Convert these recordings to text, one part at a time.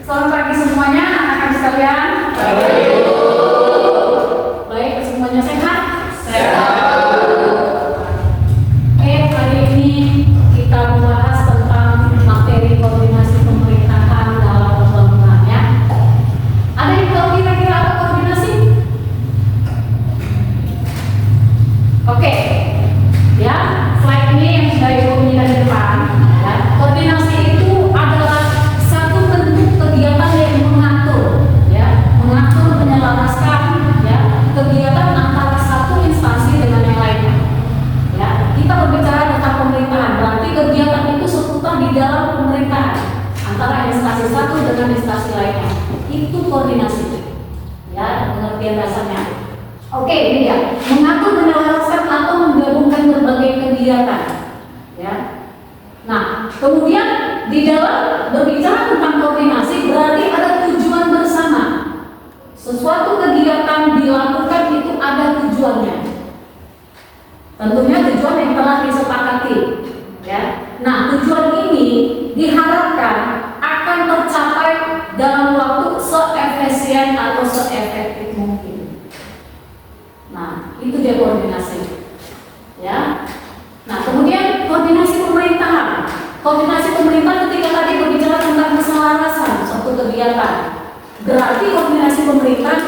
Selamat pagi semuanya, anak-anak sekalian. Baik, semuanya sehat? Sehat. Oke, hari ini kita membahas tentang materi koordinasi pemerintahan dalam pembangunannya. Ada yang tahu kira-kira apa koordinasi? Oke, ya, slide ini yang sudah Ibu punya di depan. Ya, koordinasi itu adalah satu bentuk kegiatan yang mengatur, menyelaraskan, kegiatan antara satu instansi dengan yang lainnya. Ya, kita berbicara tentang pemerintahan, berarti kegiatan itu seputar di dalam pemerintahan antara instansi satu dengan instansi lainnya. Itu koordinasi. Ya, pengertian dasarnya. Oke, ini ya, mengatur, menyelaraskan atau menggabungkan berbagai kegiatan. Ya. Nah, kemudian di dalam berbicara tentang koordinasi berarti ada tujuan bersama. Sesuatu kegiatan dilakukan itu ada tujuannya. Tentunya tujuan yang telah disepakati. Ya. Nah, tujuan ini diharapkan akan tercapai dalam waktu seefisien atau seefektif mungkin. Nah, itu dia koordinasi. Ya. Nah, kemudian koordinasi pemerintahan. Koordinasi pemerintahan ketika tadi berbicara tentang keselarasan suatu kegiatan. Berarti koordinasi pemerintahan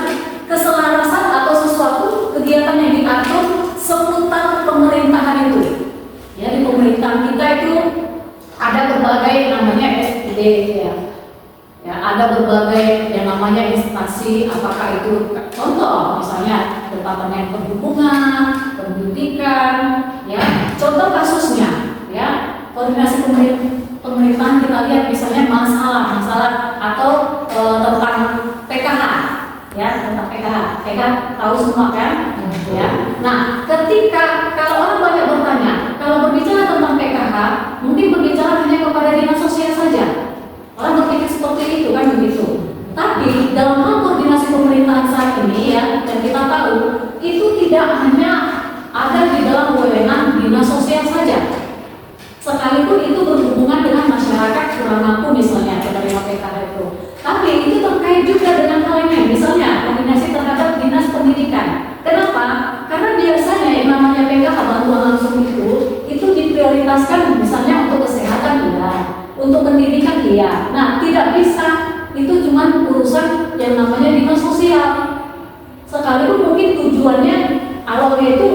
keselarasan atau sesuatu kegiatan yang diatur seputar pemerintahan itu. Ya, di pemerintahan kita itu ada berbagai namanya SPD ya. Ya, ada berbagai yang namanya instansi, apakah itu contoh misalnya Departemen Perhubungan, Pendidikan, ya. Contoh kasusnya, ya, koordinasi pemerintahan kita lihat misalnya masalah atau tentang PKH, ya, tentang PKH tahu semua kan, ya. Nah, ketika kalau orang banyak bertanya, kalau berbicara tentang PKH, mungkin berbicara hanya kepada dinas sosial saja. Orang berpikir seperti itu kan begitu. Tapi dalam hal koordinasi pemerintahan saat ini ya, dan kita tahu itu tidak hanya ada di dalam wewenang dinas sosial saja. Sekalipun itu berhubungan dengan masyarakat kurang mampu misalnya penerima PKH itu. Tapi itu terkait juga dengan hal lainnya, misalnya koordinasi terhadap dinas pendidikan. Kenapa? Karena biasanya yang namanya PKH bantuan langsung itu diprioritaskan misalnya untuk kesehatan ya, untuk pendidikan iya. Nah, tidak bisa itu cuma urusan yang namanya dinas sosial. Sekalipun mungkin tujuannya awalnya itu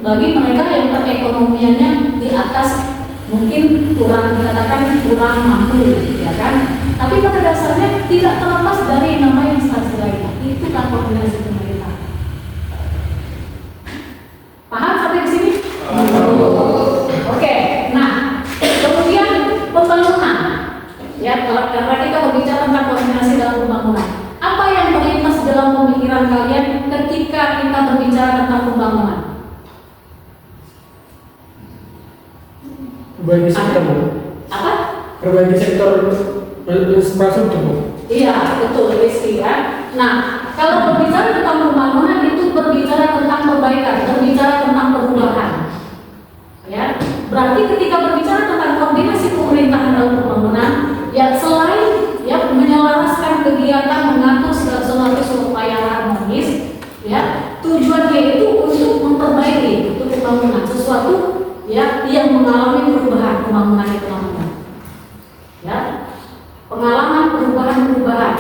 bagi mereka yang perekonomiannya di atas mungkin dikatakan kurang mampu, ya kan? Tapi pada dasarnya tidak terlepas dari namanya instansi lainnya. Itu kan koordinasi pemerintah. Paham sampai di sini? Oke. Nah, kemudian pembangunan. Ya, karena kita berbicara tentang koordinasi dalam pembangunan. Apa yang terlintas dalam pemikiran kalian ketika kita berbicara tentang pembangunan? Berbagi sektor. Apa? Berbagi sektor infrastruktur. Iya, betul, Rizky ya. Nah, kalau berbicara tentang pembangunan itu berbicara tentang perbaikan, berbicara tentang perubahan. Ya, berarti ketika berbicara tentang koordinasi pemerintahan dalam pembangunan, ya selain ya menyelaraskan kegiatan mengatur segala sesuatu supaya harmonis, ya tujuannya itu untuk memperbaiki untuk pembangunan sesuatu ya yang mengalami perubahan pembangunan. Ya, pengalaman perubahan.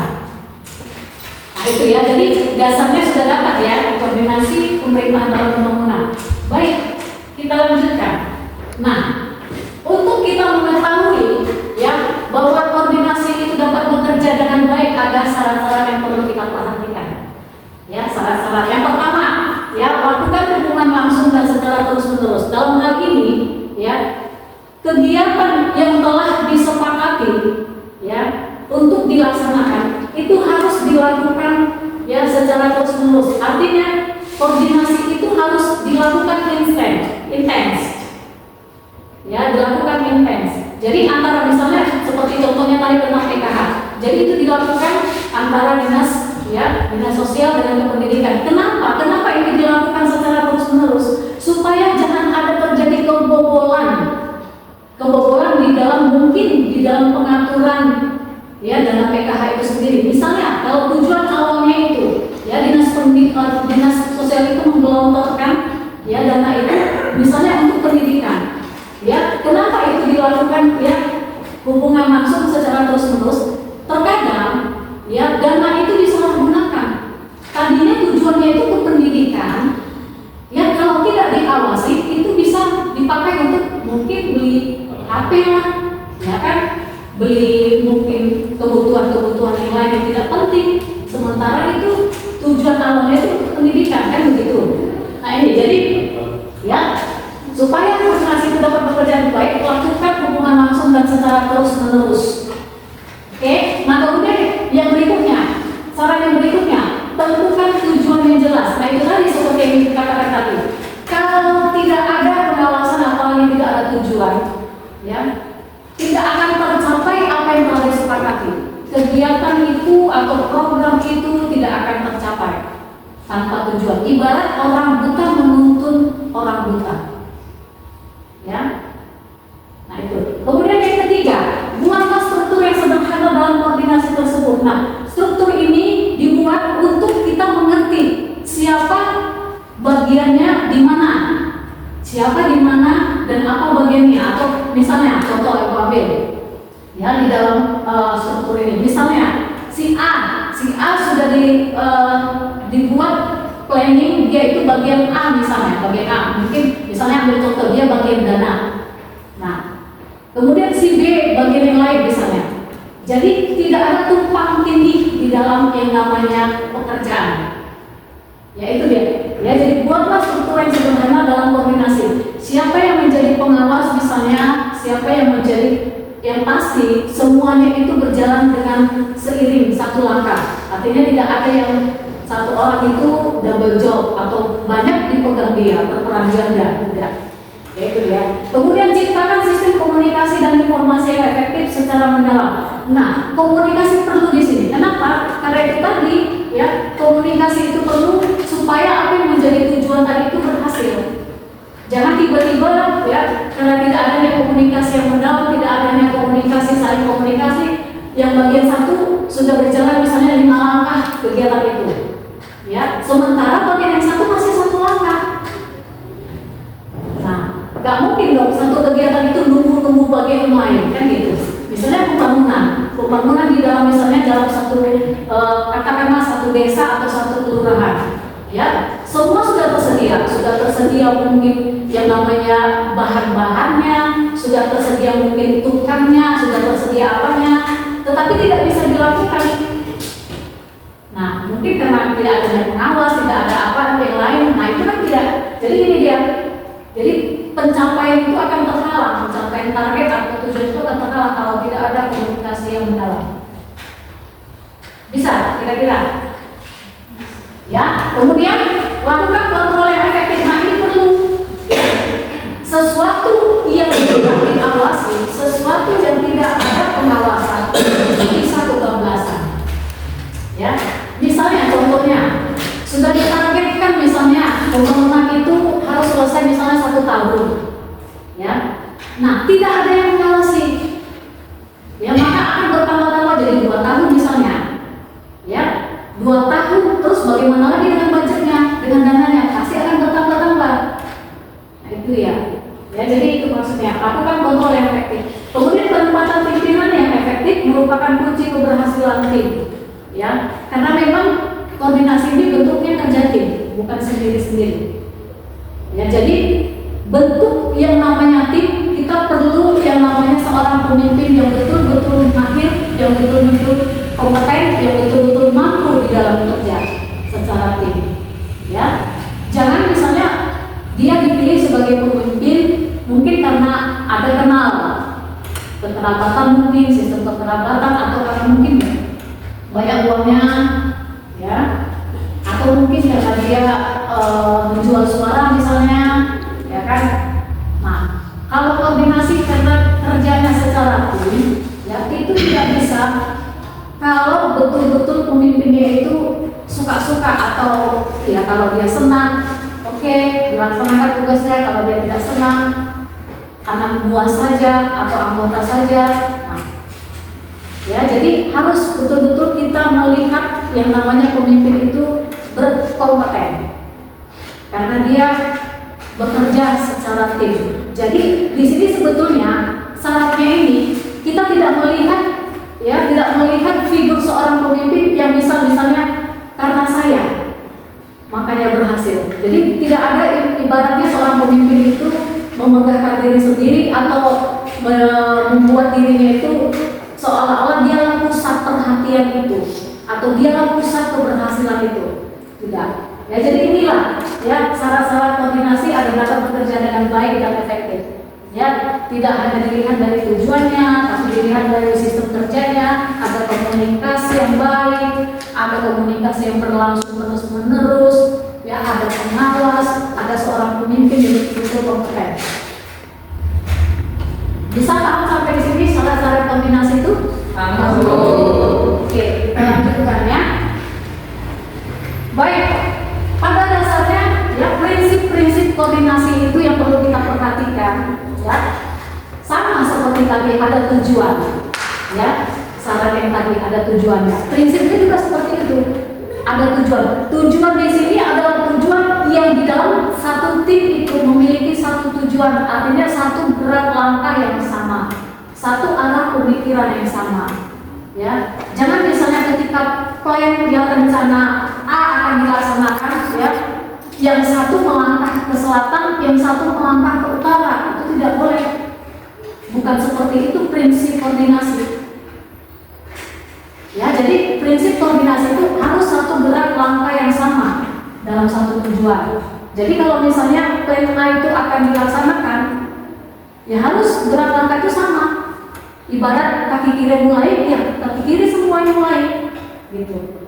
Nah itu ya, jadi dasarnya sudah dapat ya koordinasi pemerintahan dalam pembangunan. Baik, kita lanjutkan. Nah, untuk kita mengetahui ya bahwa koordinasi itu dapat bekerja dengan baik, ada syarat-syarat yang perlu kita perhatikan. Ya, syarat-syarat yang pertama, ya lakukan hubungan langsung dan secara terus-menerus. Dalam hal ini, ya kegiatan yang telah disepakati, ya untuk dilaksanakan itu harus dilakukan ya secara terus-menerus. Artinya koordinasi itu harus dilakukan intens. Ya, dilakukan intens. Jadi antara misalnya seperti contohnya tadi tentang PKH. Jadi itu dilakukan antara dinas sosial dengan pendidikan. Kenapa? Kenapa ini dilakukan secara terus-menerus? Supaya jangan ada terjadi kebobolan di dalam pengaturan ya dalam PKH itu kebutuhan yang lain yang tidak penting, sementara itu tujuan awalnya itu pendidikan, kan begitu. Nah ini jadi ya, supaya koordinasi itu dapat bekerja dengan baik, lakukan hubungan langsung dan secara terus menerus. Oke, nah kemudian yang berikutnya, saran yang berikutnya, tentukan tujuan yang jelas. Nah itu tadi seperti yang dikatakan tadi. Kalau tidak ada pengawasan apalagi tidak ada tujuan, ya, tidak akan tercapai apa yang telah disepakati. Kegiatan itu atau program itu tidak akan tercapai tanpa tujuan. Ibarat orang buta menuntun orang buta, ya. Nah itu. Kemudian yang ketiga, buatlah struktur yang sederhana dalam koordinasi tersebut. Nah, struktur ini dibuat untuk kita mengerti siapa bagiannya di mana, siapa di mana dan apa bagiannya. Atau misalnya contoh yang ambil ya di dalam struktur ini. Misalnya si A sudah dibuat planning, dia itu bagian A misalnya, bagian A. Mungkin misalnya ambil contoh dia bagian dana. Nah, kemudian si B bagian yang lain misalnya. Jadi tidak ada tumpang tindih di dalam yang namanya pekerjaan. Ya itu dia. Ya jadi buatlah struktur yang sederhana dalam koordinasi. Siapa yang menjadi pengawas misalnya, siapa yang menjadi, yang pasti semuanya itu berjalan dengan seiring satu langkah. Artinya tidak ada yang satu orang itu double job atau banyak dipegang dia, berperan ganda, tidak. Ya itu dia. Kemudian ciptakan sistem komunikasi dan informasi yang efektif secara mendalam. Nah, komunikasi perlu di sini. Kenapa? Karena itu tadi, ya, komunikasi itu perlu supaya apa yang menjadi tujuan tadi itu berhasil. Jangan tiba-tiba, ya, karena tidak adanya komunikasi yang mendalam, tidak adanya komunikasi saling komunikasi, yang bagian satu sudah berjalan misalnya 5 langkah kegiatan itu, ya, sementara bagian yang satu masih 1 langkah. Nah, gak mungkin dong satu kegiatan itu nunggu bagian yang lain, kan gitu. Misalnya pembangunan di dalam misalnya dalam satu katakanlah satu desa atau satu kelurahan, ya, semua sudah tersedia mungkin yang namanya bahan-bahannya, sudah tersedia mungkin tukangnya, sudah tersedia apanya, tetapi tidak bisa dilakukan. Nah, mungkin karena tidak ada pengawas, tidak ada apa yang lain, nah itu kan tidak. Jadi ini dia. Jadi pencapaian itu akan terhalang, pencapaian target atau tujuan itu akan terhalang kalau tidak ada komunikasi yang mendalam. Bisa, kira-kira? Ya, kemudian lakukan kontrol yang efektif. Nah ini perlu sesuatu yang tidak diawasi, sesuatu yang tidak ada pengawasan itu bisa kebablasan. Ya, misalnya contohnya sudah ditargetkan misalnya pembangunan itu harus selesai misalnya 1 tahun, ya. Nah tidak ada yang mengawasi, ya maka akan bertambah-tambah jadi 2 tahun misalnya, ya 2 tahun terus bagaimana lagi dengan budgetnya, dengan dananya pasti akan bertambah-tambah. Nah itu ya, ya jadi itu maksudnya lakukan kontrol yang efektif. Kemudian penempatan pimpinan yang efektif merupakan kunci keberhasilan tim, ya karena memang koordinasi ini bentuknya kerja tim, bukan sendiri-sendiri. Ya, jadi bentuk yang namanya tim, kita perlu yang namanya seorang pemimpin yang betul-betul mahir, yang betul-betul kompeten, yang betul-betul mampu di dalam bekerja secara tim. Ya, jangan misalnya dia dipilih sebagai pemimpin mungkin karena ada kekerabatan mungkin, sistem kekerabatan, atau karena mungkin banyak uangnya, ya, atau mungkin karena dia menjual suara misalnya, ya kan. Nah, kalau koordinasi karena kerjanya secara tim, ya itu tidak bisa kalau betul-betul pemimpinnya itu suka-suka atau ya kalau dia senang, oke, dilaksanakan tugasnya. Kalau dia tidak senang, anak buah saja atau anggota saja. Nah, ya jadi harus betul-betul kita melihat yang namanya pemimpin itu berkompeten karena dia bekerja secara tim. Jadi di sini sebetulnya syaratnya ini kita tidak melihat, ya tidak melihat figur seorang pemimpin yang misalnya karena saya makanya berhasil. Jadi tidak ada ibaratnya seorang pemimpin itu memegahkan diri sendiri atau membuat dirinya itu seolah-olah dia pusat perhatian impian itu atau dialah pusat keberhasilan itu. Tidak. Ya, jadi inilah ya syarat-syarat koordinasi agar dapat bekerja dengan baik dan efektif. Ya, tidak hanya dilihat dari tujuannya, tapi dilihat dari sistem kerjanya, ada komunikasi yang baik, ada komunikasi yang berlangsung terus-menerus, ya ada pengawas, ada seorang pemimpin yang betul kompeten. Bisa paham sampai di sini syarat-syarat koordinasi itu? Paham. Oke, kita lanjutkan ya. Baik, pada dasarnya ya prinsip-prinsip koordinasi itu yang perlu kita perhatikan ya. Sama seperti tadi ada tujuan ya. Syarat yang tadi ada tujuannya. Prinsipnya juga seperti itu. Ada tujuan. Tujuan di sini adalah tujuan yang di dalam satu tim itu memiliki satu tujuan, artinya satu gerak langkah yang sama, satu arah pemikiran yang sama. Ya, jangan misalnya ketika klien punya rencana A akan dilaksanakan, ya, yang satu melangkah ke selatan, yang satu melangkah ke utara, itu tidak boleh. Bukan seperti itu prinsip koordinasi. Ya, jadi prinsip koordinasi itu harus satu gerak langkah yang sama dalam satu tujuan. Jadi kalau misalnya plan A itu akan dilaksanakan, ya harus gerak langkah itu sama. Ibarat kaki kiri mulai, ya kaki kiri semuanya mulai, gitu.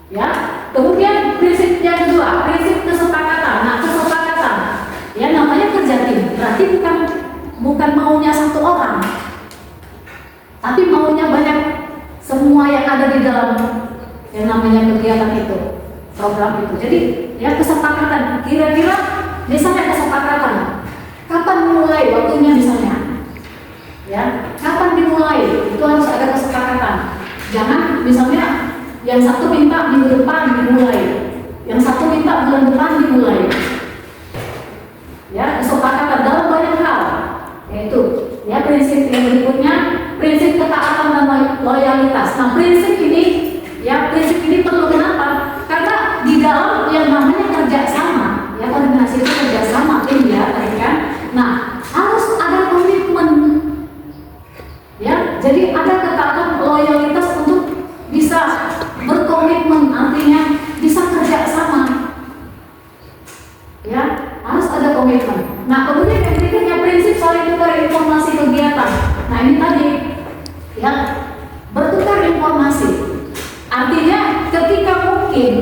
Ya, kemudian prinsip yang kedua, prinsip kesepakatan. Nah, kesepakatan, ya namanya kerja tim. Berarti bukan maunya satu orang, tapi maunya banyak. Semua yang ada di dalam yang namanya kegiatan itu, program itu. Jadi ya kesepakatan. Kira-kira misalnya kesepakatan, kapan mulai waktunya misalnya. Ya, kapan dimulai? Itu harus ada kesepakatan. Jangan misalnya yang satu minta minggu depan dimulai, yang satu minta bulan depan dimulai. Ya, kesepakatan dalam banyak hal. Yaitu, ya prinsip yang berikutnya, prinsip ketaatan dan loyalitas. Nah, prinsip ini perlu kenapa? Karena di dalam yang namanya kerjasama, ya koordinasi itu kerjasama tim ya, tadi kan. Nah, harus ada komitmen. Ya, jadi ada ketaatan loyalitas untuk bisa berkomitmen, artinya bisa kerja sama. Ya, harus ada komitmen. Nah, kemudian yang berikutnya prinsip saling tukar informasi kegiatan. Nah, ini tadi ya bertukar informasi. Artinya ketika mungkin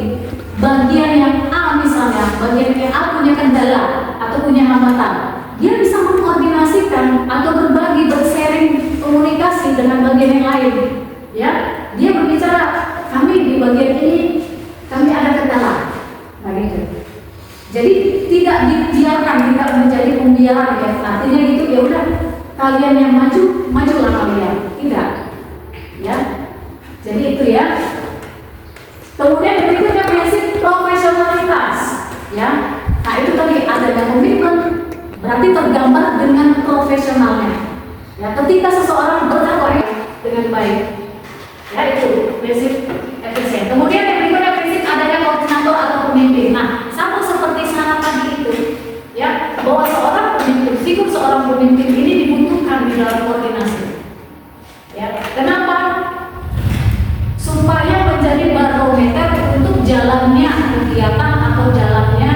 bagian yang A misalnya, bagian yang A punya kendala atau punya hambatan, dia bisa mengkoordinasikan atau berbagi, bersharing komunikasi dengan bagian yang lain. Ya, dia berbicara, kami di bagian ini kami ada kendala. Nah, gitu. Jadi tidak dibiarkan, tidak menjadi pembiaran ya. Artinya gitu, ya udah kalian yang majulah kalian. Tidak. Ya. Jadi itu ya. Kemudian berikutnya prinsip profesionalitas. Ya. Nah, itu tadi adanya komitmen, berarti tergambar dengan profesionalnya. Ya, ketika seseorang bertakwa dengan baik. Ya, itu prinsip efisien. Kemudian yang berikutnya prinsip adanya koordinator atau pemimpin. Nah, sama seperti syarat tadi itu, ya, bahwa seorang pemimpin, figur seorang pemimpin ini dibutuhkan di dalam koordinasi. Ya, kenapa? Supaya menjadi barometer untuk jalannya kegiatan atau jalannya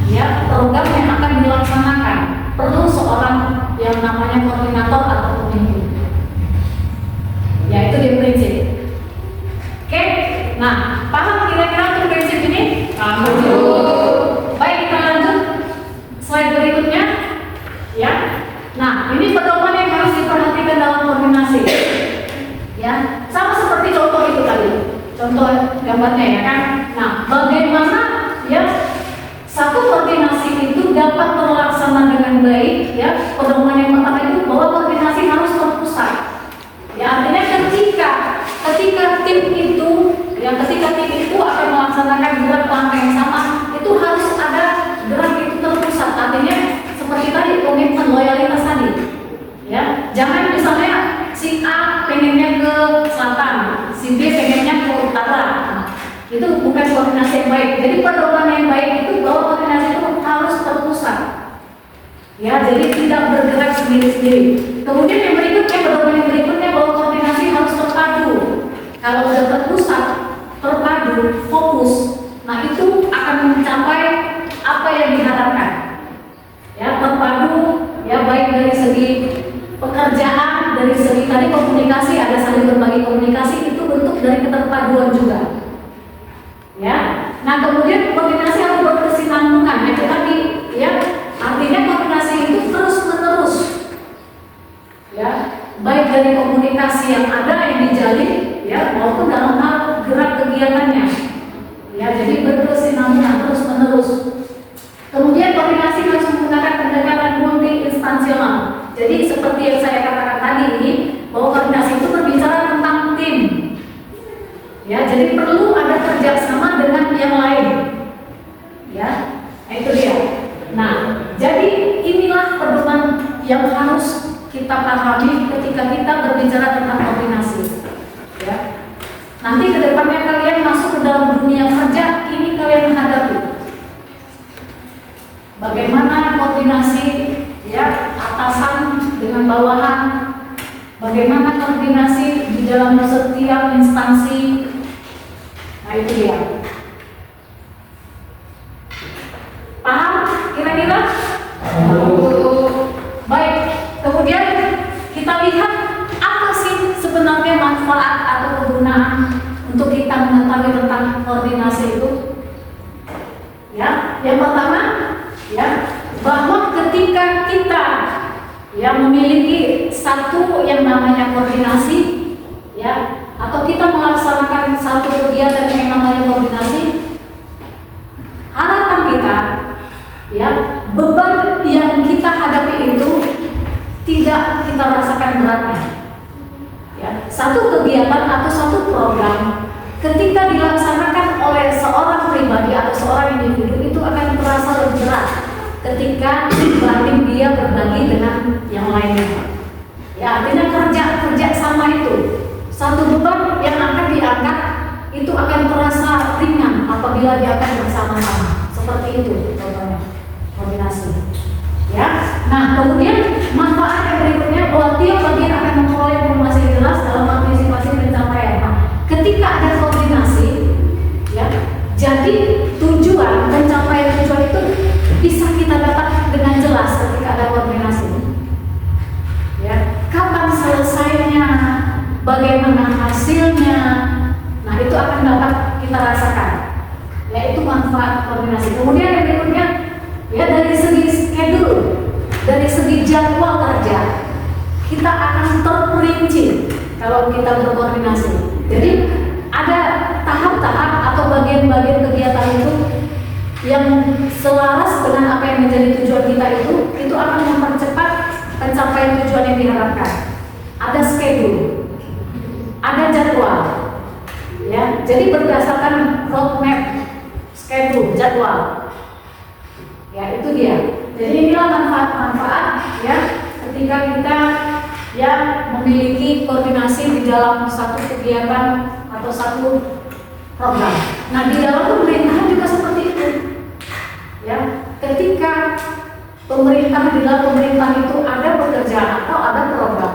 ya program yang akan dilaksanakan. Perlu seorang yang namanya koordinator atau pemimpin. Ya, itu dia prinsip. Oke, nah paham kira-kira untuk prinsip ini? Paham. Baik, kita lanjut slide berikutnya. Ya, nah ini pedoman yang harus diperhatikan dalam koordinasi. Ya, sama seperti contoh itu tadi, contoh gambarnya ya kan. Nah, bagaimana ya satu koordinasi itu dapat terlaksana dengan baik? Ya, pedoman yang pertama itu bahwa koordinasi harus terpusat. Ya, artinya ketika tim itu akan melaksanakan gerak langkah yang sama, itu harus ada gerak itu terpusat. Artinya seperti tadi komitmen loyalitas tadi. Ya, jangan misalnya si A pengennya ke selatan, si B pengennya ke utara. Nah, itu bukan koordinasi yang baik. Jadi pedoman yang baik itu bahwa koordinasi itu harus terpusat. Ya, jadi tidak bergerak sendiri-sendiri. Kemudian yang berikutnya, pedoman yang berikutnya bahwa koordinasi harus terpadu. Kalau sudah terpusat, terpadu, fokus, nah itu akan mencapai apa yang diharapkan. Ya, terpadu, ya baik dari segi pekerjaan, dari segi tadi komunikasi, ada saling berbagi komunikasi, itu bentuk dari keterpaduan juga. Ya, nah kemudian koordinasi harus berkesinambungan, itu tadi, ya, artinya koordinasi itu terus menerus, ya, baik dari komunikasi yang ada yang dijalin, ya, maupun dalam hal gerak kegiatannya, ya, jadi berkesinambungan terus menerus. Kemudian koordinasi harus menggunakan pendekatan multi instansional. Jadi seperti yang saya katakan tadi ini, bahwa koordinasi itu berbicara tentang tim. Ya, jadi perlu ada kerjasama dengan yang lain. Ya, itu dia. Nah, jadi inilah pedoman yang harus kita pahami ketika kita berbicara tentang koordinasi. Ya, nanti kedepannya kalian masuk ke dalam dunia kerja, ini kalian menghadapi bagaimana koordinasi, ya, atasan dengan bawahan, bagaimana koordinasi di dalam setiap instansi. Nah, itu dia. Paham kira-kira? Baik, kemudian kita lihat apa sih sebenarnya manfaat atau kegunaan untuk kita mengetahui tentang koordinasi itu. Ya, yang pertama, ya, bahwa ketika kita, ya, memiliki satu yang namanya koordinasi, ya, atau kita melaksanakan satu kegiatan yang namanya koordinasi, harapan kita, ya, beban yang kita hadapi itu tidak kita rasakan beratnya. Ya, satu kegiatan atau satu program ketika dilaksanakan oleh seorang pribadi atau seorang individu itu akan terasa lebih berat ketika dibanding dia berbagi dengan yang lainnya. Ya, artinya kerja sama itu satu beban yang akan diangkat itu akan terasa ringan apabila dia akan bersama-sama. Seperti itu contohnya koordinasi. Ya, nah kemudian manfaat yang berikutnya bahwa tiap bagian akan memperoleh informasi yang jelas dalam antisipasi pencapaian. Nah, ketika ada koordinasi, ya, jadi tujuan pencapaian tujuan itu bisa kita dapat dengan jelas ketika ada koordinasi. Ya, kapan selesainya, bagaimana hasilnya, nah itu akan dapat kita rasakan. Yaitu manfaat koordinasi. Kemudian yang berikutnya, ya, dari segi schedule, dari segi jadwal kerja, kita akan terperinci kalau kita berkoordinasi. Jadi ada tahap-tahap atau bagian-bagian kegiatan itu yang selaras dengan apa yang menjadi tujuan kita itu akan mempercepat pencapaian tujuan yang diharapkan. Ada schedule, ada jadwal, ya. Jadi berdasarkan roadmap, schedule, jadwal. Ya, itu dia. Jadi inilah manfaat-manfaat, ya, ketika kita, ya, memiliki koordinasi di dalam satu kegiatan atau satu program. Nah, di dalam pemerintahan juga seperti itu. Ya, ketika pemerintah, di dalam pemerintahan itu ada pekerjaan atau ada program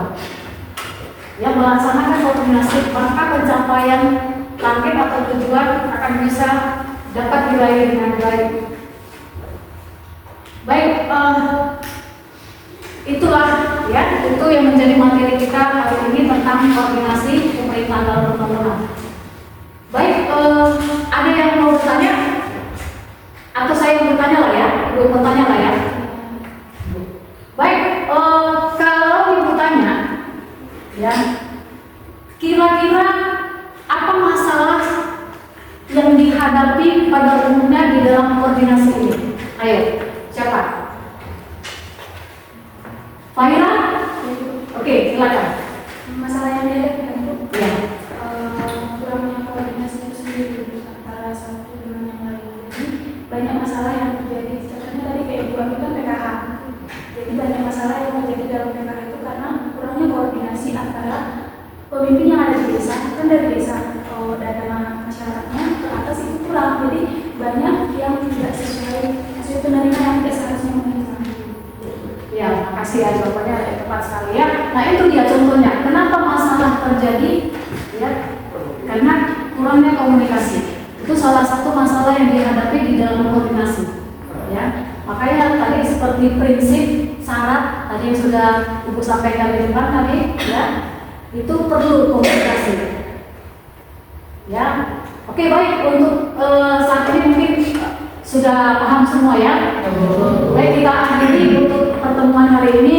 yang melaksanakan koordinasi, maka pencapaian target atau tujuan akan bisa dapat diraih dengan baik. Baik, itulah, ya, itu yang menjadi materi kita hari ini tentang koordinasi pemerintahan dalam pembangunan. Baik, ada yang mau bertanya? Atau saya yang bertanya lah, ya, belum bertanya lah, ya. Baik, kalau ibu tanya, ya, kira-kira apa masalah yang dihadapi pada umumnya di dalam koordinasi ini? Ayo, siapa? Faira? Oke, silakan. Masalah yang ada Ya. kurangnya koordinasi itu sendiri antara satu dengan yang lain. Jadi banyak masalah yang terjadi. Contohnya tadi kayak Ibu Ami kan PKH. Jadi banyak masalah yang terjadi dalam PKH itu karena kurangnya koordinasi antara pemimpin yang ada di desa, kan dari desa, dana masyarakatnya ke atas itu kurang. Jadi banyak yang tidak sesuai hasil penerimaan yang tidak seharusnya memenuhi. Ya, makasih ya, jawabannya tepat sekali, ya. Nah, itu dia contohnya. Kenapa masalah terjadi? Ya, karena kurangnya komunikasi. Itu salah satu masalah yang dihadapi di dalam koordinasi. Ya, makanya tadi seperti prinsip syarat tadi yang sudah Ibu sampaikan di depan tadi, ya, itu perlu komunikasi. Ya, oke baik, untuk saat ini mungkin sudah paham semua ya. Baik, kita akhiri untuk pertemuan hari ini.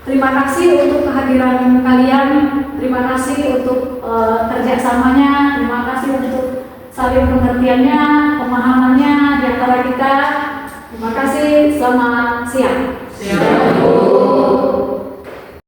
Terima kasih untuk kehadiran kalian, terima kasih untuk kerjasamanya, terima kasih untuk saling pengertiannya, pemahamannya di antara kita. Terima kasih, selamat siang.